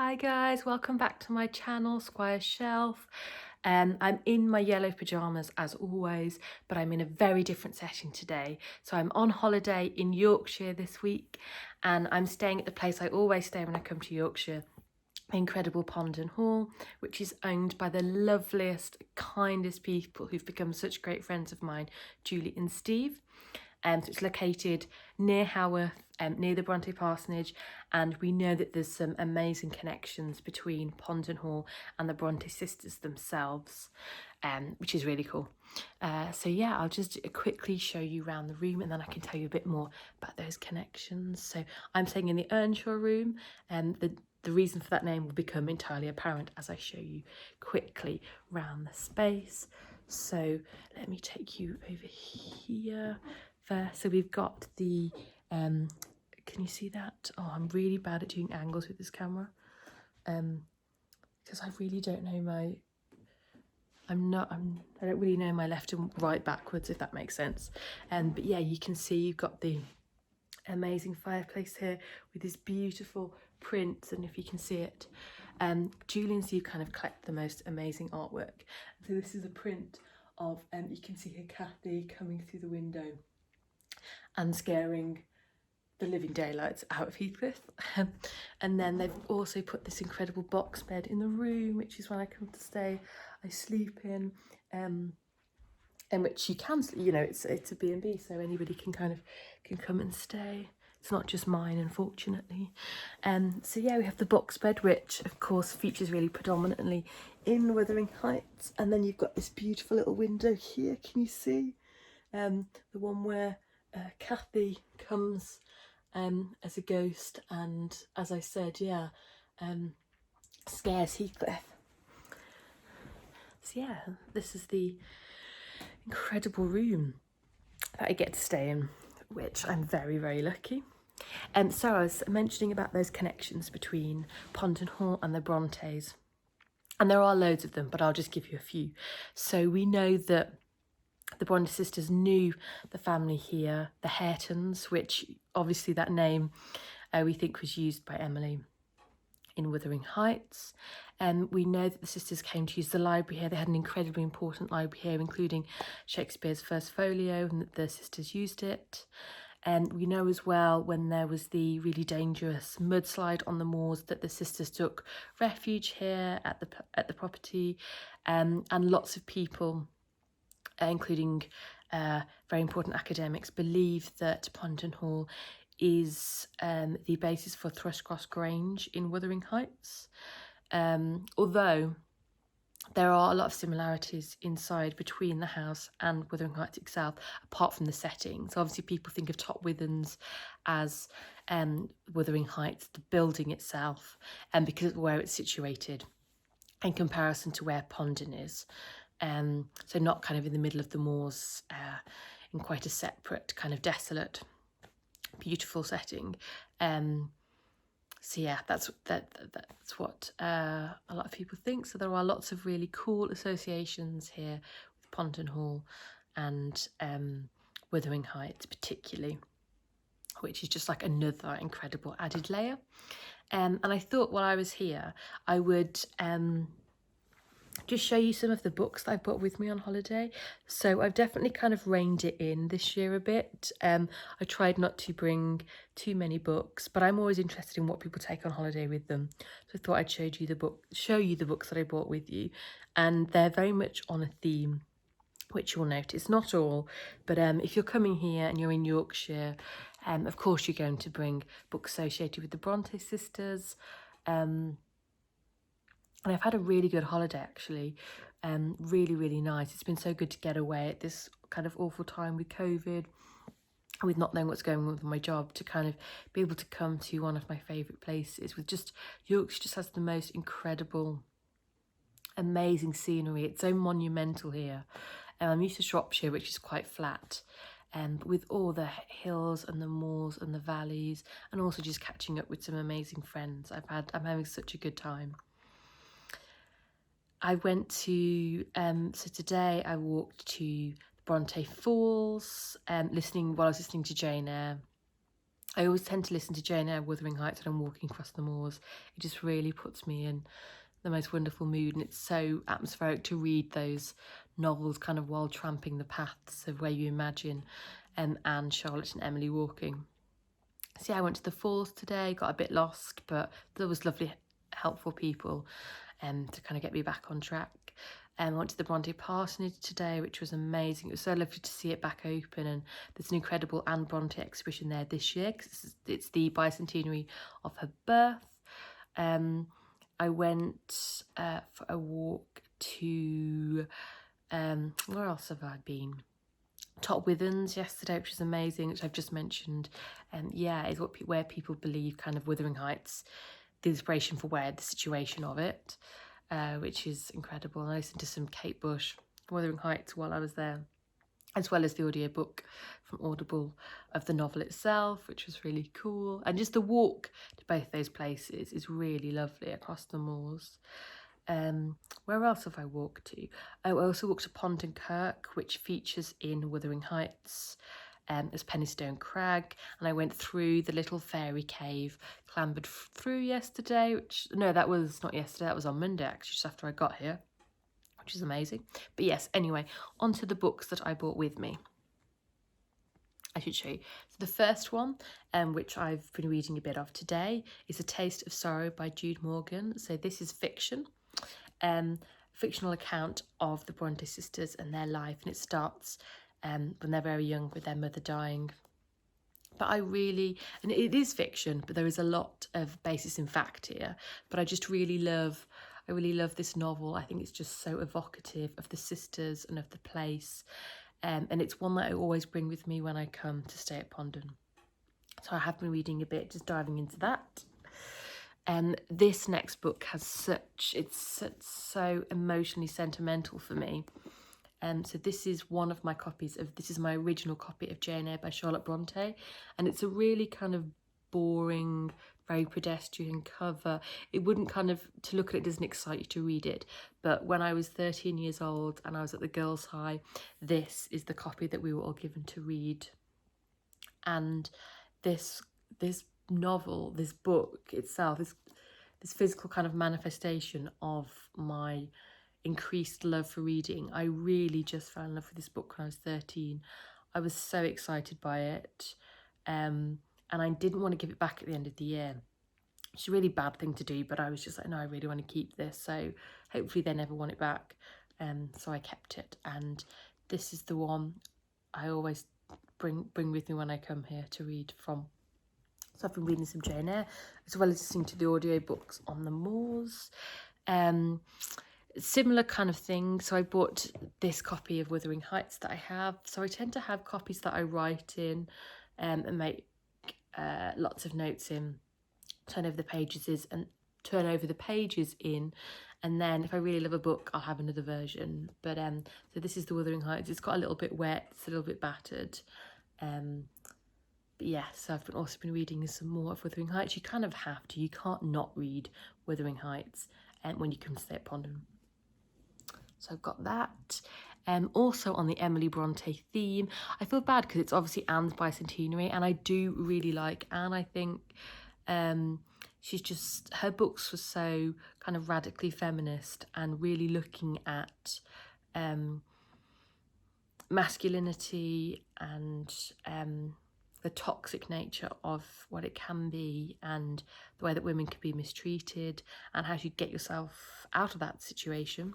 Hi guys, welcome back to my channel, Squire Shelf. I'm in my yellow pyjamas as always, but I'm in a very different setting today. So I'm on holiday in Yorkshire this week, and I'm staying at the place I always stay when I come to Yorkshire, the incredible Ponden Hall, which is owned by the loveliest, kindest people who've become such great friends of mine, Julie and Steve. So it's located near Haworth, near the Brontë parsonage, and we know that there's some amazing connections between Ponden Hall and the Brontë sisters themselves, which is really cool. So yeah, I'll just quickly show you around the room, and then I can tell you a bit more about those connections. So I'm staying in the Earnshaw room, and the reason for that name will become entirely apparent as I show you quickly around the space. So let me take you over here first. So we've got the, can you see that? Oh, I'm really bad at doing angles with this camera, because I really don't know I don't really know my left and right backwards, if that makes sense. But yeah, you can see you've got the amazing fireplace here with this beautiful prints, and if you can see it, Julie and Steve kind of collect the most amazing artwork. So this is a print of, you can see here Kathy coming through the window and scaring the living daylights out of Heathcliff. And then they've also put this incredible box bed in the room, which is when I come to stay, I sleep in, and which you can, you know, it's a B&B, so anybody can come and stay. It's not just mine, unfortunately. So yeah, we have the box bed, which of course features really predominantly in Wuthering Heights. And then you've got this beautiful little window here, can you see? The one where Kathy comes as a ghost, and as I said, yeah, scares Heathcliff. So yeah, this is the incredible room that I get to stay in, which I'm very, very lucky. So I was mentioning about those connections between Ponden Hall and the Brontes, and there are loads of them, but I'll just give you a few. So we know that the Brontë sisters knew the family here, the Haretons, which obviously that name we think was used by Emily in Wuthering Heights. We know that the sisters came to use the library here. They had an incredibly important library here, including Shakespeare's First Folio, and that the sisters used it. And we know as well, when there was the really dangerous mudslide on the moors, that the sisters took refuge here at the property, and lots of people, including very important academics, believe that Ponden Hall is the basis for Thrushcross Grange in Wuthering Heights, although there are a lot of similarities inside between the house and Wuthering Heights itself, apart from the setting. So obviously people think of Top Withens as Wuthering Heights, the building itself, and because of where it's situated in comparison to where Ponden is. So not kind of in the middle of the moors, in quite a separate kind of desolate, beautiful setting. So yeah, that's what a lot of people think. So there are lots of really cool associations here with Ponden Hall and Wuthering Heights particularly, which is just like another incredible added layer. And I thought while I was here, I would just show you some of the books that I brought with me on holiday. So I've definitely kind of reined it in this year a bit. I tried not to bring too many books, but I'm always interested in what people take on holiday with them. So I thought I'd show you the books that I brought with you, and they're very much on a theme, which you'll notice. Not all, but if you're coming here and you're in Yorkshire, of course you're going to bring books associated with the Brontë sisters. And I've had a really good holiday, actually. Really, really nice. It's been so good to get away at this kind of awful time with COVID, with not knowing what's going on with my job, to kind of be able to come to one of my favourite places. With just, Yorkshire just has the most incredible, amazing scenery. It's so monumental here. I'm used to Shropshire, which is quite flat. But with all the hills and the moors and the valleys, and also just catching up with some amazing friends, I'm having such a good time. I went to, so today I walked to the Brontë Falls, while I was listening to Jane Eyre. I always tend to listen to Jane Eyre Wuthering Heights when I'm walking across the moors. It just really puts me in the most wonderful mood, and it's so atmospheric to read those novels kind of while tramping the paths of where you imagine Anne, Charlotte and Emily walking. So yeah, I went to the falls today, got a bit lost, but there was lovely, helpful people to kind of get me back on track. I went to the Brontë parsonage today, which was amazing. It was so lovely to see it back open, and there's an incredible Anne Brontë exhibition there this year because it's the bicentenary of her birth. I went for a walk to, where else have I been? Top Withens yesterday, which was amazing, which I've just mentioned. Yeah, is where people believe kind of Wuthering Heights, the inspiration for where the situation of it, which is incredible. And I listened to some Kate Bush, Wuthering Heights, while I was there, as well as the audiobook from Audible of the novel itself, which was really cool. And just the walk to both those places is really lovely across the moors. Where else have I walked to? I also walked to Ponden Kirk, which features in Wuthering Heights as Pennystone Crag, and I went through the little fairy cave, clambered through yesterday, that was not yesterday, that was on Monday actually, just after I got here, which is amazing. But yes, anyway, on to the books that I brought with me. I should show you. So the first one, which I've been reading a bit of today, is A Taste of Sorrow by Jude Morgan. So this is fiction, fictional account of the Brontë sisters and their life, and it starts when they're very young with their mother dying. But and it is fiction, but there is a lot of basis in fact here. But I really love this novel. I think it's just so evocative of the sisters and of the place. And it's one that I always bring with me when I come to stay at Ponden. So I have been reading a bit, just diving into that. This next book it's so emotionally sentimental for me. So this is one of my this is my original copy of Jane Eyre by Charlotte Brontë, and it's a really kind of boring, very pedestrian cover. It wouldn't to look at it doesn't excite you to read it, but when I was 13 years old and I was at the Girls' High, this is the copy that we were all given to read. And this novel, this book itself, this physical kind of manifestation of my increased love for reading. I really just fell in love with this book when I was 13. I was so excited by it, and I didn't want to give it back at the end of the year. It's a really bad thing to do, but I was just like, no, I really want to keep this, so hopefully they never want it back. So I kept it, and this is the one I always bring with me when I come here to read from. So I've been reading some Jane Eyre, as well as listening to the audiobooks on the moors. Similar kind of thing. So I bought this copy of Wuthering Heights that I have. So I tend to have copies that I write in and make lots of notes in, turn over the pages in, and then if I really love a book, I'll have another version. But so this is the Wuthering Heights. It's got a little bit wet, it's a little bit battered. But yeah, so I've also been reading some more of Wuthering Heights. You kind of have to. You can't not read Wuthering Heights when you come to stay at Ponden. So I've got that. Also on the Emily Brontë theme, I feel bad because it's obviously Anne's bicentenary, and I do really like Anne. I think her books were so kind of radically feminist and really looking at masculinity and the toxic nature of what it can be, and the way that women can be mistreated, and how you get yourself out of that situation.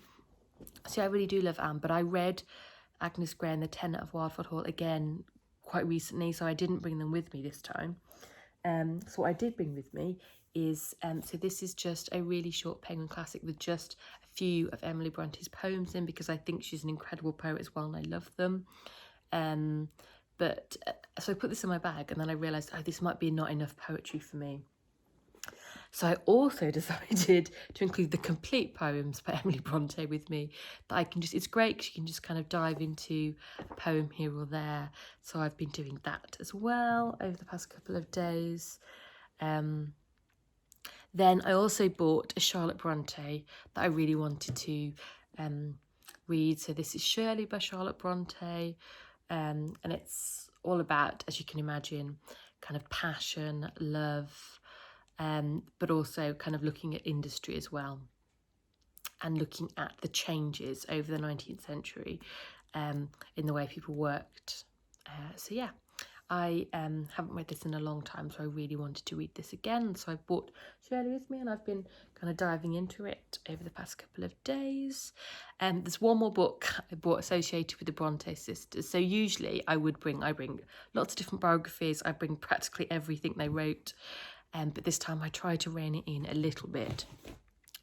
So I really do love Anne, but I read Agnes Grey and The Tenant of Wildford Hall again quite recently, so I didn't bring them with me this time. So what I did bring with me is, so this is just a really short Penguin classic with just a few of Emily Bronte's poems in, because I think she's an incredible poet as well, and I love them. So I put this in my bag, and then I realised, this might be not enough poetry for me. So I also decided to include the complete poems by Emily Brontë with me, that I can it's great because you can just kind of dive into a poem here or there. So I've been doing that as well over the past couple of days. Then I also bought a Charlotte Brontë that I really wanted to read. So this is Shirley by Charlotte Brontë, and it's all about, as you can imagine, kind of passion, love, but also kind of looking at industry as well, and looking at the changes over the 19th century in the way people worked. So yeah, I haven't read this in a long time, so I really wanted to read this again. So I brought Shirley with me, and I've been kind of diving into it over the past couple of days. There's one more book I bought associated with the Brontë sisters. So usually I bring lots of different biographies. I bring practically everything they wrote, but this time I tried to rein it in a little bit.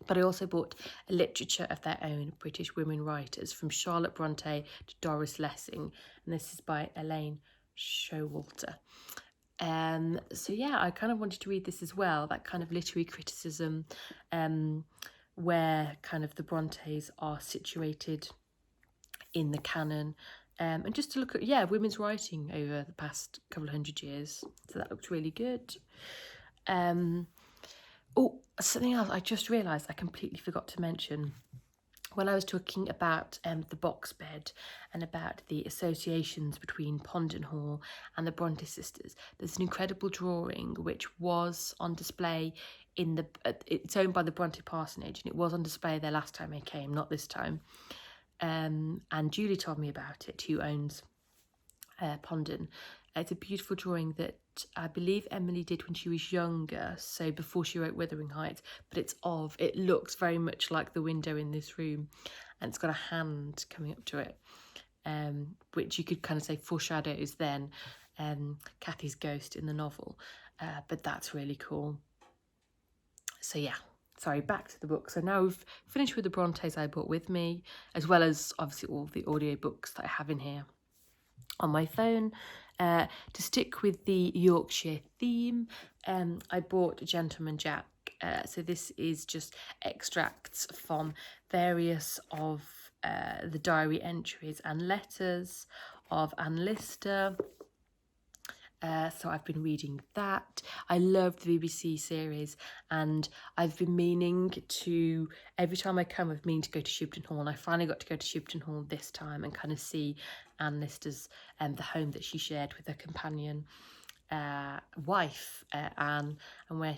But I also bought a literature of their own British women writers, from Charlotte Brontë to Doris Lessing, and this is by Elaine Showalter. So yeah, I kind of wanted to read this as well, that kind of literary criticism, where kind of the Brontes are situated in the canon, and just to look at women's writing over the past couple of hundred years. So that looked really good. Oh, something else I just realised I completely forgot to mention when I was talking about the box bed and about the associations between Ponden Hall and the Brontë sisters. There's an incredible drawing which was on display in the it's owned by the Brontë parsonage, and it was on display there last time I came, not this time. And Julie told me about it, who owns Ponden. It's a beautiful drawing that I believe Emily did when she was younger, so before she wrote Wuthering Heights, but it looks very much like the window in this room, and it's got a hand coming up to it, which you could kind of say foreshadows then Cathy's ghost in the novel, but that's really cool. So yeah, sorry, back to the book. So now we've finished with the Brontes I brought with me, as well as obviously all the audiobooks that I have in here on my phone. To stick with the Yorkshire theme, I bought Gentleman Jack. So this is just extracts from various of the diary entries and letters of Anne Lister. So I've been reading that. I love the BBC series, and I've been meaning to, every time I come, I've meaning to go to Shibden Hall, and I finally got to go to Shibden Hall this time and kind of see Anne Lister's the home that she shared with her companion wife Anne, and where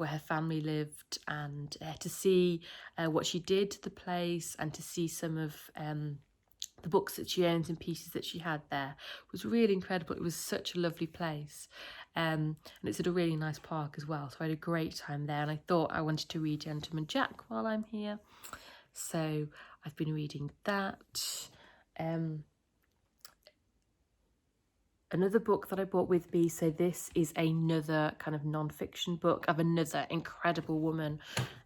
her family lived, and to see what she did to the place, and to see some of the books that she owns and pieces that she had there was really incredible. It was such a lovely place, and it's at a really nice park as well, so I had a great time there, and I thought I wanted to read Gentleman Jack while I'm here, so I've been reading that. Another book that I brought with me, so this is another kind of non-fiction book of another incredible woman.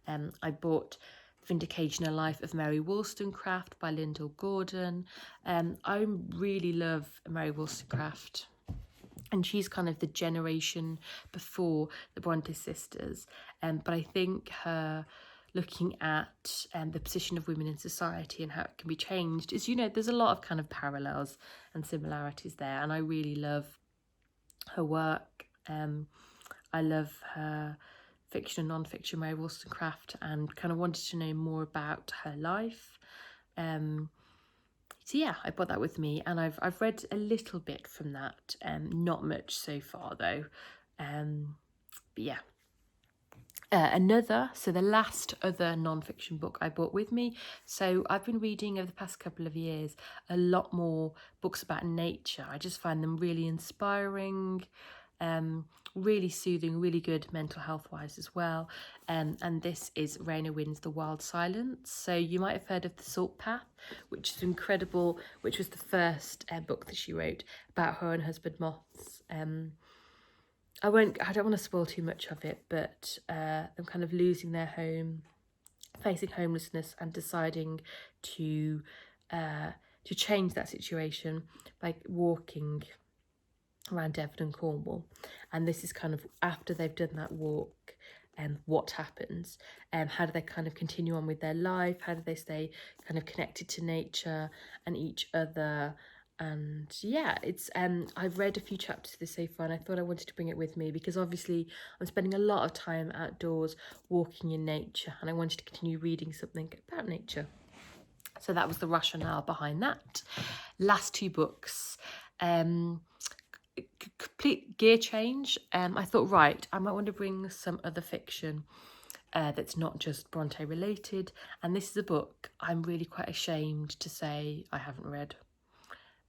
I bought Vindication: A Life of Mary Wollstonecraft by Lyndall Gordon. I really love Mary Wollstonecraft, and she's kind of the generation before the Brontë sisters, but I think her looking at the position of women in society and how it can be changed is, there's a lot of kind of parallels and similarities there, and I really love her work. I love her fiction and non-fiction, Mary Wollstonecraft, and kind of wanted to know more about her life. So yeah, I brought that with me, and I've read a little bit from that, not much so far though, but yeah. The last other non-fiction book I brought with me. So I've been reading over the past couple of years a lot more books about nature. I just find them really inspiring, really soothing, really good mental health wise as well. And this is Raina Wynn's The Wild Silence. So you might have heard of The Salt Path, which is incredible, which was the first book that she wrote about her and husband moths. I don't want to spoil too much of it, but them kind of losing their home, facing homelessness, and deciding to change that situation by walking around Devon and Cornwall. And this is kind of after they've done that walk, and what happens, how do they kind of continue on with their life, how do they stay kind of connected to nature and each other. And yeah, it's I've read a few chapters of this so far, and I thought I wanted to bring it with me because obviously I'm spending a lot of time outdoors walking in nature, and I wanted to continue reading something about nature. So that was the rationale behind that. Last two books, complete gear change. I thought, right, I might want to bring some other fiction that's not just Brontë related. And this is a book I'm really quite ashamed to say I haven't read.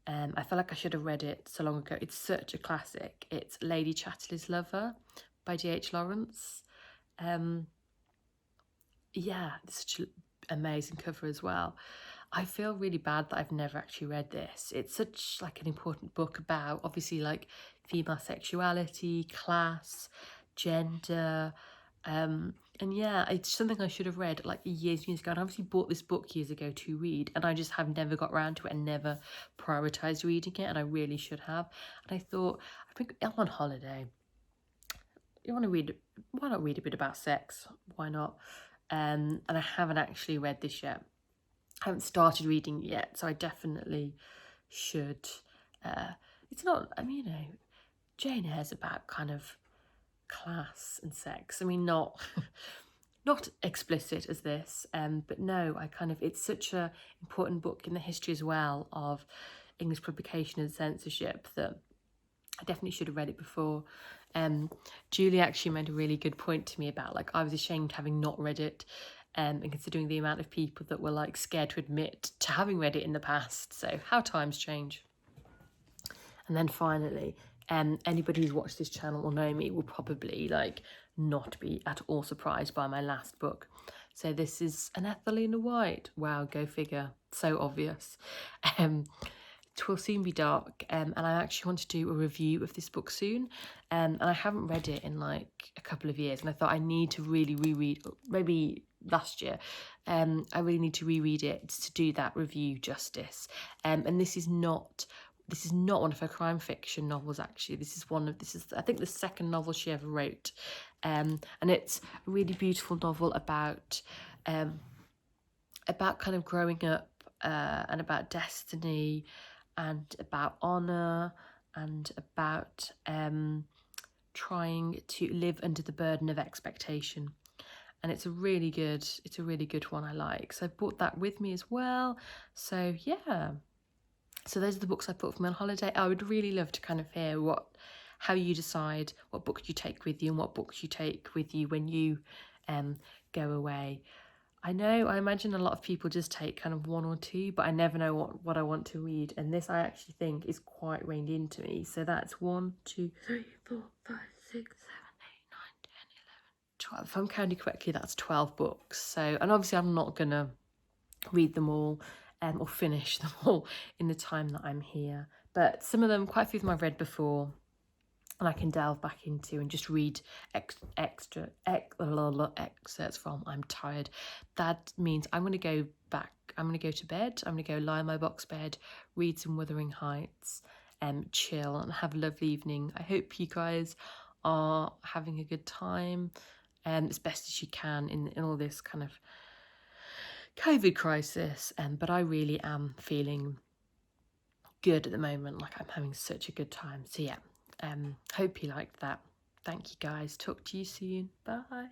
I feel like I should have read it so long ago. It's such a classic. It's Lady Chatterley's Lover by D.H. Lawrence. Yeah, it's such an amazing cover as well. I feel really bad that I've never actually read this. It's such like an important book about obviously like female sexuality, class, gender, and yeah, it's something I should have read like years and years ago. And I obviously bought this book years ago to read, and I just have never got around to it and never prioritized reading it, and I really should have. And I thought, I think I'm on holiday. You want to read? Why not read a bit about sex? Why not? And I haven't actually read this yet. I haven't started reading it yet, so I definitely should. It's not, I mean, Jane Eyre's about kind of class and sex. I mean, not not explicit as this, but no, it's such a important book in the history as well of English publication and censorship that I definitely should have read it before. Julie actually made a really good point to me about like I was ashamed having not read it, and considering the amount of people that were like scared to admit to having read it in the past. So how times change. And then finally, anybody who's watched this channel or know me will probably like not be at all surprised by my last book. So this is an Ethelina White. Wow, go figure. So obvious. Twill Soon Be Dark, and I actually want to do a review of this book soon, and I haven't read it in like a couple of years, and I thought I need to really reread, maybe last year, I really need to reread it to do that review justice, and this is not one of her crime fiction novels. Actually, this is I think the second novel she ever wrote, and it's a really beautiful novel about kind of growing up, and about destiny, and about honour, and about trying to live under the burden of expectation. And it's a really good one I like. So I brought that with me as well. So yeah. So those are the books I bought for me on holiday. I would really love to kind of hear how you decide what books you take with you and what books you take with you when you go away. I imagine a lot of people just take kind of one or two, but I never know what I want to read. And this I actually think is quite reined into me. So that's 1, 2, 3, 4, 5, 6, 7, 8, 9, 10, 11, 12. If I'm counting correctly, that's 12 books. So, and obviously I'm not going to read them all or finish them all in the time that I'm here. But some of them, quite a few of them I've read before, and I can delve back into and just read excerpts from. I'm tired. That means I'm going to go back. I'm going to go to bed. I'm going to go lie in my box bed, read some Wuthering Heights, chill and have a lovely evening. I hope you guys are having a good time, as best as you can in all this kind of COVID crisis. But I really am feeling good at the moment. Like I'm having such a good time. So yeah. Hope you liked that. Thank you guys. Talk to you soon. Bye.